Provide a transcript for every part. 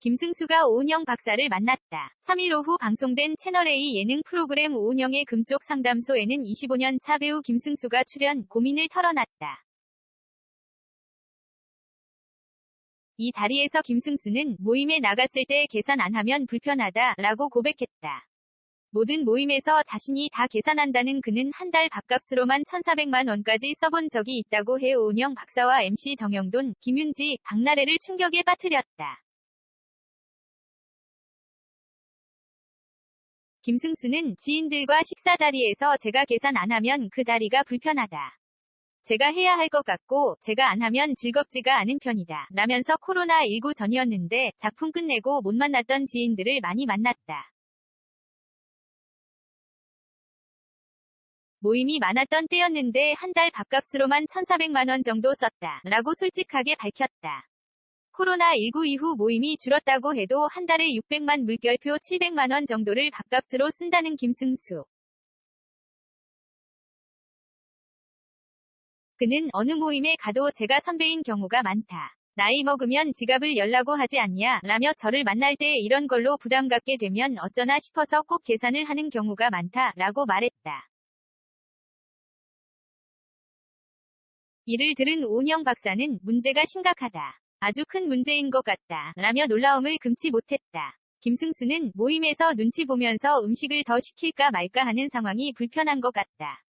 김승수가 오은영 박사를 만났다. 3일 오후 방송된 채널A 예능 프로그램 오은영의 금쪽 상담소에는 25년 차 배우 김승수가 출연, 고민을 털어놨다. 이 자리에서 김승수는 모임에 나갔을 때 계산 안 하면 불편하다 라고 고백했다. 모든 모임에서 자신이 다 계산한다는 그는 한 달 밥값으로만 1,400만 원까지 써본 적이 있다고 해 오은영 박사와 MC 정영돈, 김윤지, 박나래를 충격에 빠뜨렸다. 김승수는 지인들과 식사 자리에서 제가 계산 안 하면 그 자리가 불편하다. 제가 해야 할 것 같고 제가 안 하면 즐겁지가 않은 편이다. 라면서 코로나19 전이었는데 작품 끝내고 못 만났던 지인들을 많이 만났다. 모임이 많았던 때였는데 한 달 밥값으로만 1,400만 원 정도 썼다. 라고 솔직하게 밝혔다. 코로나19 이후 모임이 줄었다고 해도 한 달에 600만 물결표 700만 원 정도를 밥값으로 쓴다는 김승수. 그는 어느 모임에 가도 제가 선배인 경우가 많다. 나이 먹으면 지갑을 열라고 하지 않냐 라며 저를 만날 때 이런 걸로 부담 갖게 되면 어쩌나 싶어서 꼭 계산을 하는 경우가 많다 라고 말했다. 이를 들은 오은영 박사는 문제가 심각하다. 아주 큰 문제인 것 같다. 라며 놀라움을 금치 못했다. 김승수는 모임에서 눈치 보면서 음식을 더 시킬까 말까 하는 상황이 불편한 것 같다.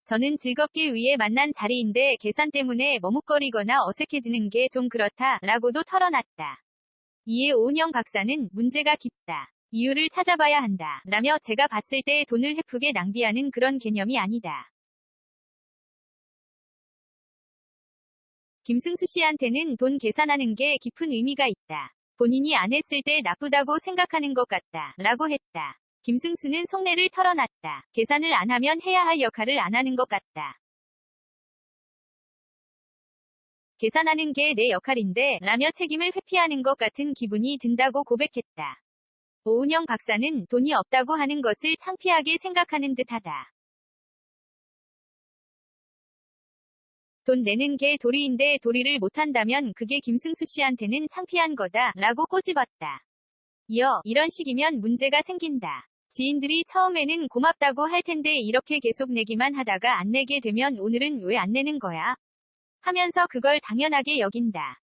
저는 즐겁기 위해 만난 자리인데 계산 때문에 머뭇거리거나 어색해지는 게 좀 그렇다. 라고도 털어놨다. 이에 오은영 박사는 문제가 깊다. 이유를 찾아봐야 한다. 라며 제가 봤을 때 돈을 헤프게 낭비하는 그런 개념이 아니다. 김승수 씨한테는 돈 계산하는 게 깊은 의미가 있다. 본인이 안 했을 때 나쁘다고 생각하는 것 같다. 라고 했다. 김승수는 속내를 털어놨다. 계산을 안 하면 해야 할 역할을 안 하는 것 같다. 계산하는 게 내 역할인데 라며 책임을 회피하는 것 같은 기분이 든다고 고백했다. 오은영 박사는 돈이 없다고 하는 것을 창피하게 생각하는 듯하다. 돈 내는 게 도리인데 도리를 못한다면 그게 김승수 씨한테는 창피한 거다 라고 꼬집었다. 이어 이런 식이면 문제가 생긴다. 지인들이 처음에는 고맙다고 할 텐데 이렇게 계속 내기만 하다가 안 내게 되면 오늘은 왜 안 내는 거야? 하면서 그걸 당연하게 여긴다.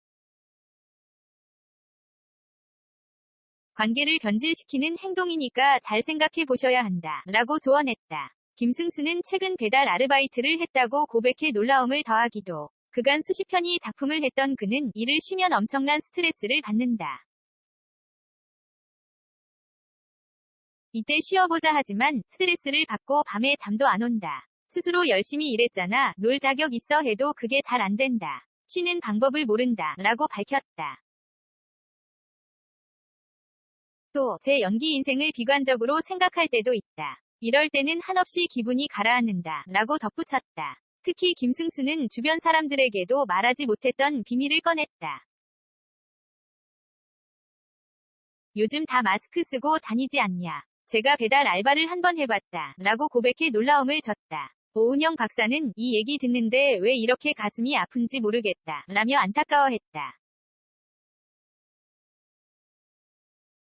관계를 변질시키는 행동이니까 잘 생각해 보셔야 한다. 라고 조언했다. 김승수는 최근 배달 아르바이트를 했다고 고백해 놀라움을 더하기도. 그간 수십 편의 작품을 했던 그는 일을 쉬면 엄청난 스트레스를 받는다. 이때 쉬어보자 하지만 스트레스를 받고 밤에 잠도 안 온다. 스스로 열심히 일했잖아. 놀 자격 있어 해도 그게 잘 안 된다. 쉬는 방법을 모른다. 라고 밝혔다. 또 제 연기 인생을 비관적으로 생각할 때도 있다. 이럴 때는 한없이 기분이 가라앉는다. 라고 덧붙였다. 특히 김승수는 주변 사람들에게도 말하지 못했던 비밀을 꺼냈다. 요즘 다 마스크 쓰고 다니지 않냐. 제가 배달 알바를 한번 해봤다. 라고 고백해 놀라움을 줬다. 오은영 박사는 이 얘기 듣는데 왜 이렇게 가슴이 아픈지 모르겠다. 라며 안타까워했다.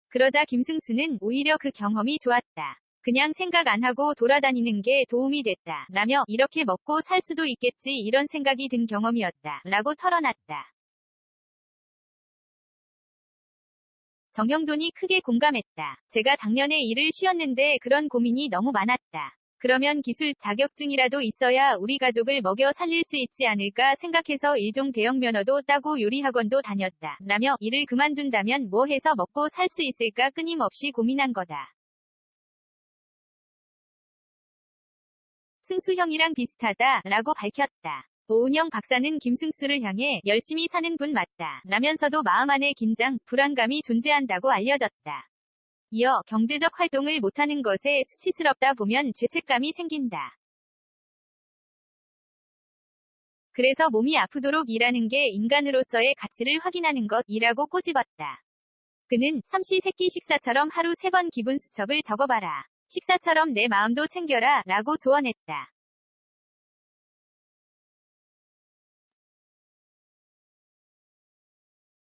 그러자 김승수는 오히려 그 경험이 좋았다. 그냥 생각 안 하고 돌아다니는 게 도움이 됐다. 라며 이렇게 먹고 살 수도 있겠지 이런 생각이 든 경험이었다. 라고 털어놨다. 정영돈이 크게 공감했다. 제가 작년에 일을 쉬었는데 그런 고민이 너무 많았다. 그러면 기술 자격증이라도 있어야 우리 가족을 먹여 살릴 수 있지 않을까 생각해서 일종 대형 면허도 따고 요리학원도 다녔다. 라며 일을 그만둔다면 뭐 해서 먹고 살 수 있을까 끊임없이 고민한 거다. 승수 형이랑 비슷하다. 라고 밝혔다. 오은영 박사는 김승수를 향해 열심히 사는 분 맞다. 라면서도 마음 안에 긴장, 불안감이 존재한다고 알려졌다. 이어 경제적 활동을 못하는 것에 수치스럽다 보면 죄책감이 생긴다. 그래서 몸이 아프도록 일하는 게 인간으로서의 가치를 확인하는 것이라고 꼬집었다. 그는 삼시세끼 식사처럼 하루 3번 기분 수첩을 적어봐라. 식사처럼 내 마음도 챙겨라. 라고 조언했다.